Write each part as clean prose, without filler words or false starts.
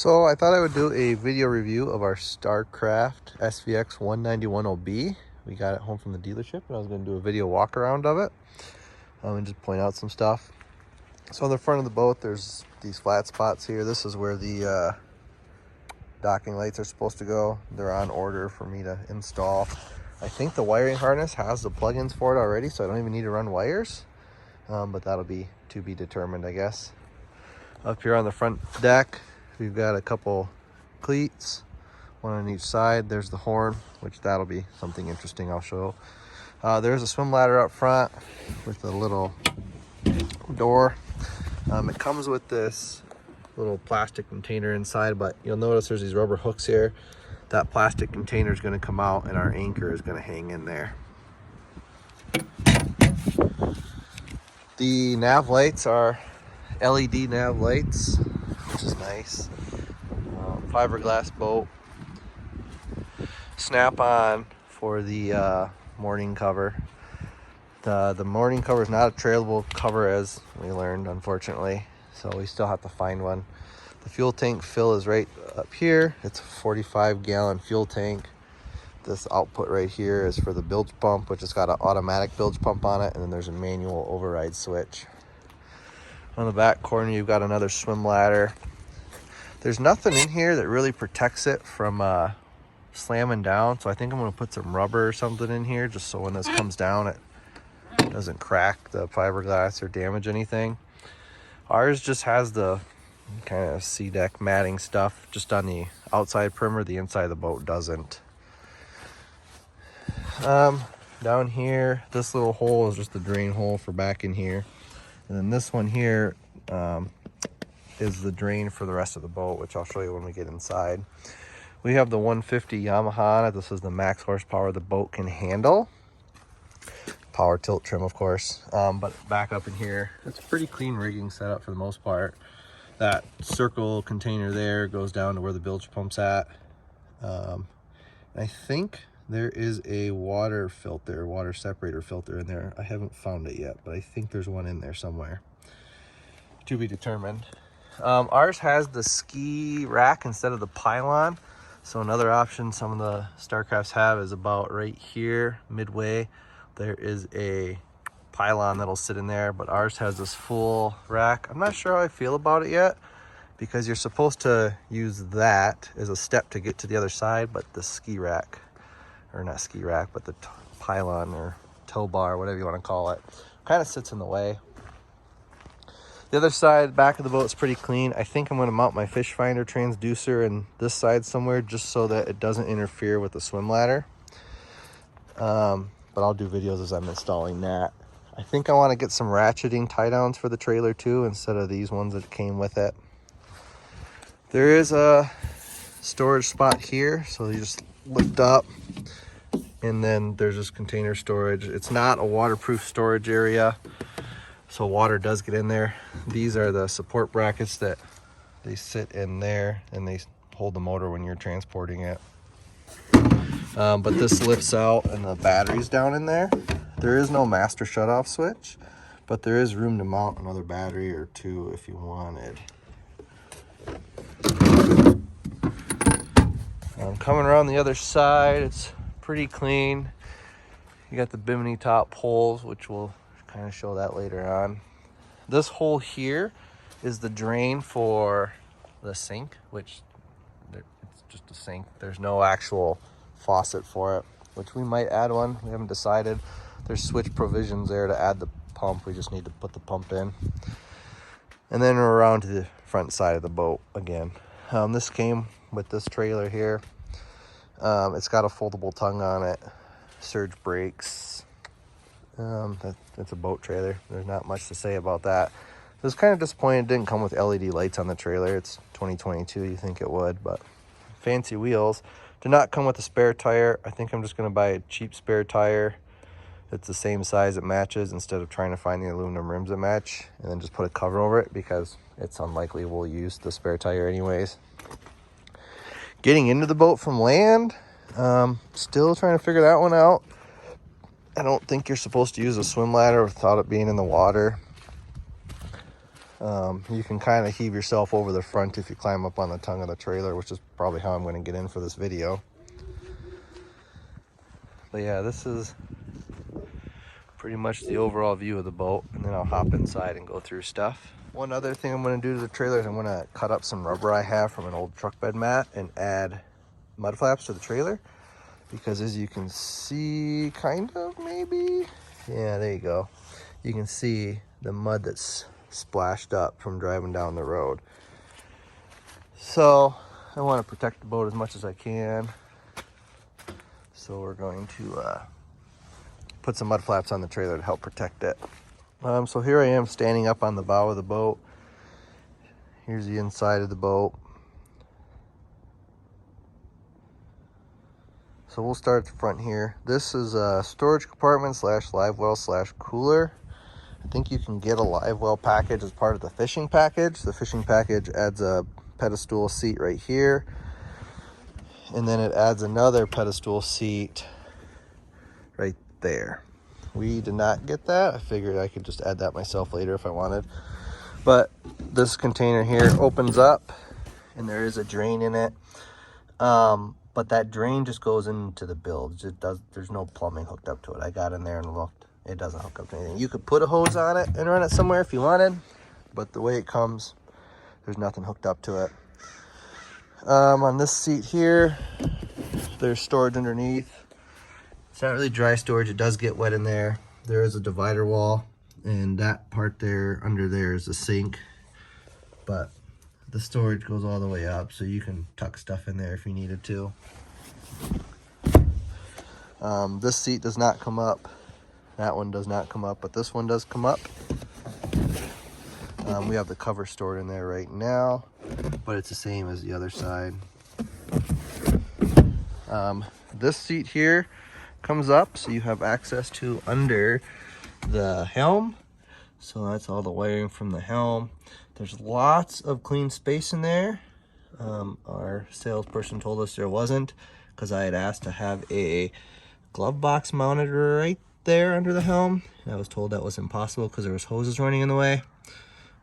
So I thought I would do a video review of our StarCraft SVX191 OB. We got it home from the dealership and I was going to do a video walk around of it and just point out some stuff. So on the front of the boat there's these flat spots here. This is where the docking lights are supposed to go. They're on order for me to install. I think the wiring harness has the plugins for it already, so I don't even need to run wires, but that'll be to be determined, I guess. Up here on the front deck we've got a couple cleats, one on each side. There's the horn, which that'll be something interesting I'll show. There's a swim ladder up front with a little door. It comes with this little plastic container inside, but you'll notice there's these rubber hooks here. That plastic container is going to come out and our anchor is going to hang in there. The nav lights are LED nav lights, which is nice. Fiberglass boat. Snap-on for the morning cover. The morning cover is not a trailable cover, as we learned, unfortunately, so we still have to find one. The fuel tank fill is right up here. It's a 45-gallon fuel tank. This output right here is for the bilge pump, which has got an automatic bilge pump on it, and then there's a manual override switch. On the back corner you've got another swim ladder. There's nothing in here that really protects it from slamming down, so I think I'm going to put some rubber or something in here just so when this comes down it doesn't crack the fiberglass or damage anything. Ours just has the kind of sea deck matting stuff just on the outside perimeter. The inside of the boat doesn't. Down here, this little hole is just the drain hole for back in here, and then this one here is the drain for the rest of the boat, which I'll show you when we get inside. We have the 150 Yamaha on it. This is the max horsepower the boat can handle. Power tilt trim, of course. But back up in here, it's a pretty clean rigging setup for the most part. That circle container there goes down to where the bilge pump's at. I think there is a water separator filter in there. I haven't found it yet, but I think there's one in there somewhere. To be determined. Ours has the ski rack instead of the pylon. So another option some of the StarCrafts have is about right here, midway. There is a pylon that'll sit in there, but ours has this full rack. I'm not sure how I feel about it yet, because you're supposed to use that as a step to get to the other side, but the ski rack, or not ski rack, but the pylon or tow bar, whatever you want to call it, kind of sits in the way. The other side, back of the boat, is pretty clean. I think I'm going to mount my fish finder transducer in this side somewhere just so that it doesn't interfere with the swim ladder. But I'll do videos as I'm installing that. I think I want to get some ratcheting tie downs for the trailer too, instead of these ones that came with it. There is a storage spot here, so you just lift up and then there's this container storage. It's not a waterproof storage area, so water does get in there. These are the support brackets that they sit in there and they hold the motor when you're transporting it. But this lifts out and the battery's down in there. There is no master shutoff switch, but there is room to mount another battery or two if you wanted. Coming around the other side, it's pretty clean. You got the bimini top holes, which we'll kind of show that later on. This hole here is the drain for the sink, which it's just a sink. There's no actual faucet for it, which we might add one. We haven't decided. There's switch provisions there to add the pump. We just need to put the pump in. And then we're around to the front side of the boat again. This came with this trailer here. It's got a foldable tongue on it, surge brakes. It's a boat trailer. There's not much to say about that. I was kind of disappointed it didn't come with LED lights on the trailer. It's 2022, you think it would, but fancy wheels. Did not come with a spare tire. I think I'm just going to buy a cheap spare tire. It's the same size it matches, instead of trying to find the aluminum rims that match, and then just put a cover over it because it's unlikely we'll use the spare tire anyways. Getting into the boat from land, still trying to figure that one out. I don't think you're supposed to use a swim ladder without it being in the water. You can kind of heave yourself over the front if you climb up on the tongue of the trailer, which is probably how I'm going to get in for this video. But yeah, this is pretty much the overall view of the boat, and then I'll hop inside and go through stuff. One other thing I'm going to do to the trailer is I'm going to cut up some rubber I have from an old truck bed mat and add mud flaps to the trailer, because as you can see, kind of, maybe, yeah, there you go, you can see the mud that's splashed up from driving down the road. So I want to protect the boat as much as I can, so we're going to put some mud flaps on the trailer to help protect it. So here I am standing up on the bow of the boat. Here's the inside of the boat. So we'll start at the front here. This is a storage compartment slash live well slash cooler. I think you can get a live well package as part of the fishing package. The fishing package adds a pedestal seat right here, and then it adds another pedestal seat right there. We did not get that. I figured I could just add that myself later if I wanted. But this container here opens up and there is a drain in it. But that drain just goes into the build. There's no plumbing hooked up to it. I got in there and looked. It doesn't hook up to anything. You could put a hose on it and run it somewhere if you wanted, but the way it comes, there's nothing hooked up to it. On this seat here, there's storage underneath. It's not really dry storage. It does get wet in there. There is a divider wall, and that part there under there is a sink, but the storage goes all the way up, so you can tuck stuff in there if you needed to. This seat does not come up. That one does not come up, but this one does come up. We have the cover stored in there right now, but it's the same as the other side. This seat here comes up, so you have access to under the helm. So that's all the wiring from the helm. There's lots of clean space in there. Our salesperson told us there wasn't, because I had asked to have a glove box mounted right there under the helm, and I was told that was impossible because there was hoses running in the way.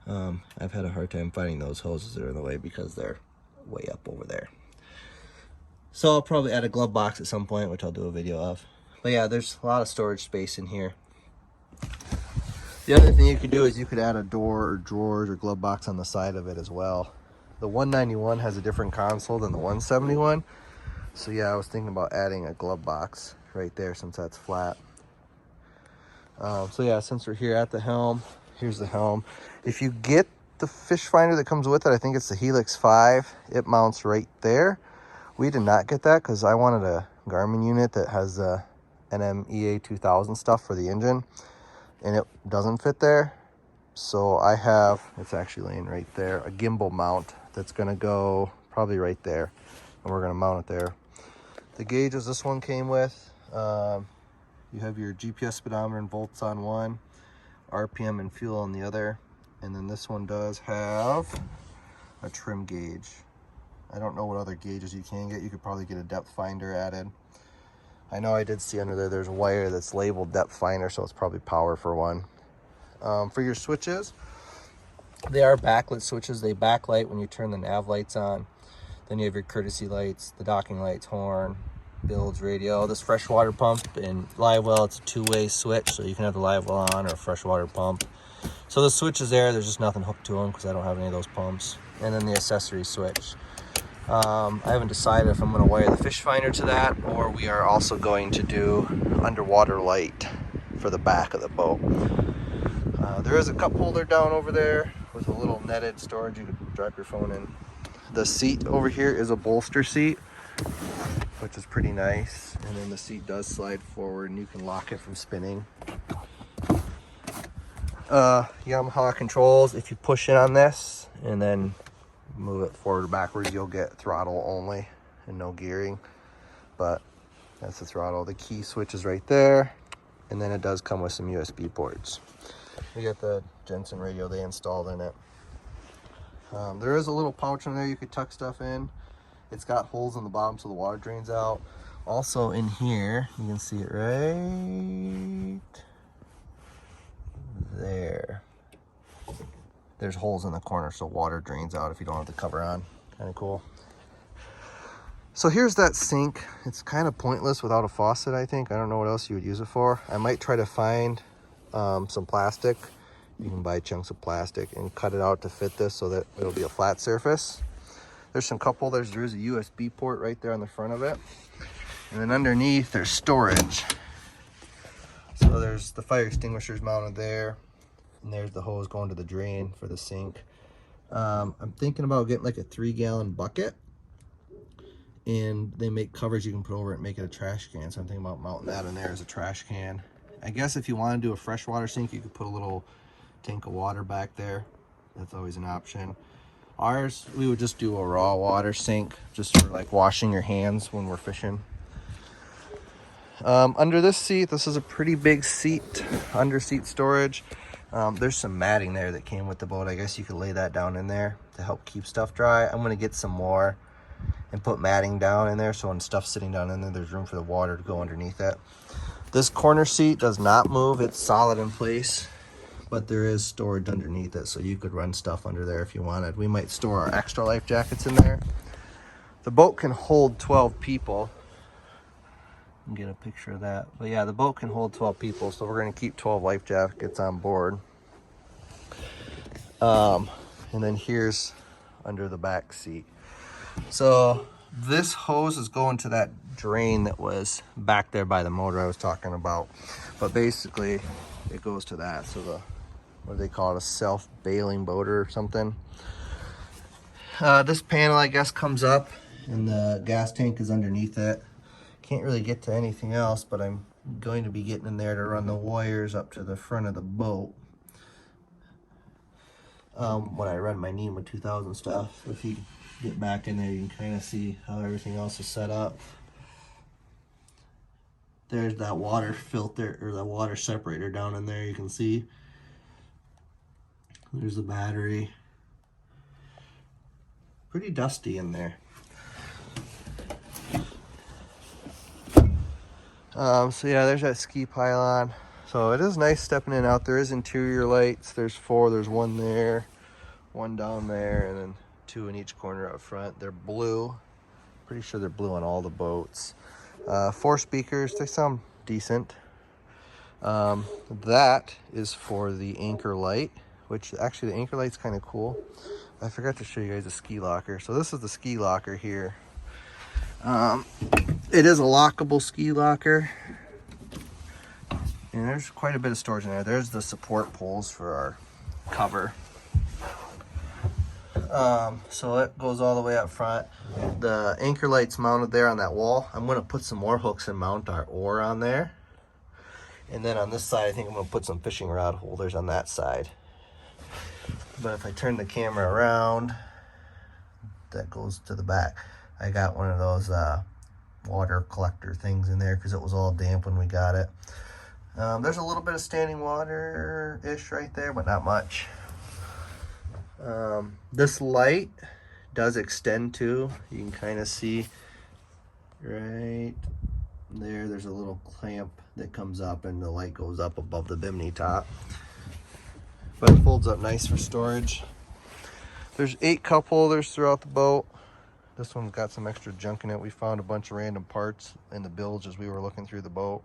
I've had a hard time finding those hoses that are in the way because they're way up over there. So I'll probably add a glove box at some point, which I'll do a video of. But yeah, there's a lot of storage space in here. The other thing you could do is you could add a door or drawers or glove box on the side of it as well. The 191 has a different console than the 171. So yeah, I was thinking about adding a glove box right there since that's flat. So yeah, since we're here at the helm, here's the helm. If you get the fish finder that comes with it, I think it's the Helix 5, it mounts right there. We did not get that because I wanted a Garmin unit that has the NMEA 2000 stuff for the engine, and it doesn't fit there. So I have, it's actually laying right there, a gimbal mount that's gonna go probably right there, and we're gonna mount it there. The gauges this one came with, you have your GPS speedometer and volts on one, RPM and fuel on the other, and then this one does have a trim gauge. I don't know what other gauges you can get. You could probably get a depth finder added. I know I did see under there, there's a wire that's labeled depth finder, so it's probably power for one. For your switches, they are backlit switches. They backlight when you turn the nav lights on. Then you have your courtesy lights, the docking lights, horn, bilge, radio. This freshwater pump and live well, it's a two-way switch, so you can have the live well on or a freshwater pump. So the switch is there. There's just nothing hooked to them because I don't have any of those pumps. And then the accessory switch. I haven't decided if I'm going to wire the fish finder to that, or we are also going to do underwater light for the back of the boat. There is a cup holder down over there with a little netted storage. You could drop your phone in. The seat over here is a bolster seat, which is pretty nice. And then the seat does slide forward and you can lock it from spinning. Yamaha controls, if you push in on this and then move it forward or backwards, you'll get throttle only and no gearing, but that's the throttle. The key switch is right there, and then it does come with some USB ports. We got the Jensen radio they installed in it. There is a little pouch in there you could tuck stuff in. It's got holes in the bottom so the water drains out. Also in here, you can see it right there. there's holes in the corner so water drains out if you don't have the cover on. Kind of cool. So here's that sink. It's kind of pointless without a faucet, I think. I don't know what else you would use it for. I might try to find some plastic. You can buy chunks of plastic and cut it out to fit this so that it'll be a flat surface. There's a USB port right there on the front of it. And then underneath there's storage. So there's the fire extinguishers mounted there. And there's the hose going to the drain for the sink. I'm thinking about getting like a 3-gallon bucket. And they make covers you can put over it and make it a trash can. So I'm thinking about mounting that in there as a trash can. I guess if you want to do a freshwater sink, you could put a little tank of water back there. That's always an option. Ours, we would just do a raw water sink just for like washing your hands when we're fishing. Under this seat, this is a pretty big seat, under seat storage. There's some matting there that came with the boat. I guess you could lay that down in there to help keep stuff dry. I'm going to get some more and put matting down in there so when stuff's sitting down in there, there's room for the water to go underneath it. This corner seat does not move. It's solid in place, but there is storage underneath it, so you could run stuff under there if you wanted. We might store our extra life jackets in there. The boat can hold 12 people. You can get a picture of that. But yeah, the boat can hold 12 people, so we're going to keep 12 life jackets on board. And then here's under the back seat. So this hose is going to that drain that was back there by the motor I was talking about. But basically, it goes to that. So the, what do they call it, a self-bailing boater or something. This panel, I guess, comes up and the gas tank is underneath it. Can't really get to anything else, but I'm going to be getting in there to run the wires up to the front of the boat. When I run my NEMA 2000 stuff, if you get back in there, you can kind of see how everything else is set up. There's that water filter, or the water separator down in there, you can see. There's the battery. Pretty dusty in there. So yeah, there's that ski pylon. So it is nice stepping in and out. There is interior lights. There's 4. There's 1 there, 1 down there, and then 2 in each corner up front. They're blue. Pretty sure they're blue on all the boats. 4 speakers. They sound decent. That is for the anchor light, which actually the anchor light's kind of cool. I forgot to show you guys the ski locker. So this is the ski locker here. It is a lockable ski locker. And there's quite a bit of storage in there. There's the support poles for our cover. So it goes all the way up front. The anchor light's mounted there on that wall. I'm going to put some more hooks and mount our oar on there. And then on this side, I think I'm going to put some fishing rod holders on that side. But if I turn the camera around, that goes to the back. I got one of those water collector things in there because it was all damp when we got it. There's a little bit of standing water-ish right there, but not much. This light does extend too. You can kind of see right there. There's a little clamp that comes up and the light goes up above the bimini top. But it folds up nice for storage. There's 8 cup holders throughout the boat. This one's got some extra junk in it. We found a bunch of random parts in the bilge as we were looking through the boat.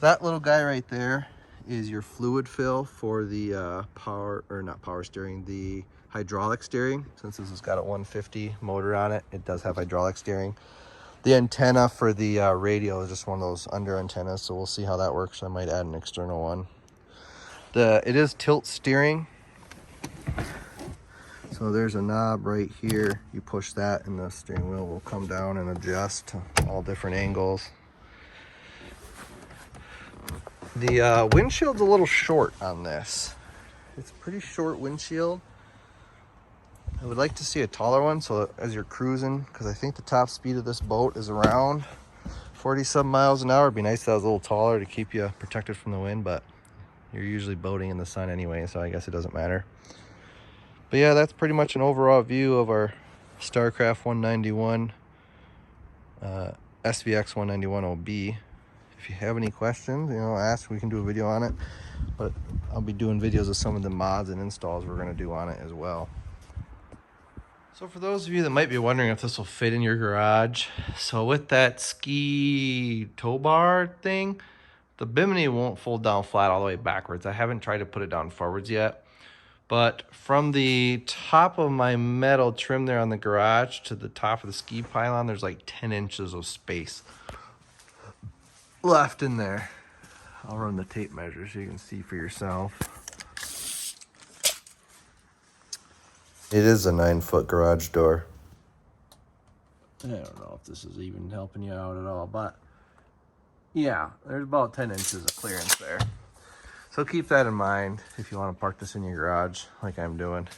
That little guy right there is your fluid fill for the the hydraulic steering. Since this has got a 150 motor on it, it does have hydraulic steering. The antenna for the radio is just one of those under antennas, so we'll see how that works. I might add an external one. It is tilt steering. So there's a knob right here. You push that and the steering wheel will come down and adjust to all different angles. The windshield's a little short on this. It's a pretty short windshield. I would like to see a taller one so as you're cruising, because I think the top speed of this boat is around 40-some miles an hour. It'd be nice if that was a little taller to keep you protected from the wind, but you're usually boating in the sun anyway, so I guess it doesn't matter. But yeah, that's pretty much an overall view of our StarCraft 191 SVX191 OB. If you have any questions, you know, ask, we can do a video on it. But I'll be doing videos of some of the mods and installs we're gonna do on it as well. So for those of you that might be wondering if this will fit in your garage, so with that ski tow bar thing, the bimini won't fold down flat all the way backwards. I haven't tried to put it down forwards yet. But from the top of my metal trim there on the garage to the top of the ski pylon, there's like 10 inches of space left in there. I'll run the tape measure so you can see for yourself. It is a 9-foot garage door. I don't know if this is even helping you out at all, but yeah, there's about 10 inches of clearance there. So keep that in mind if you want to park this in your garage like I'm doing.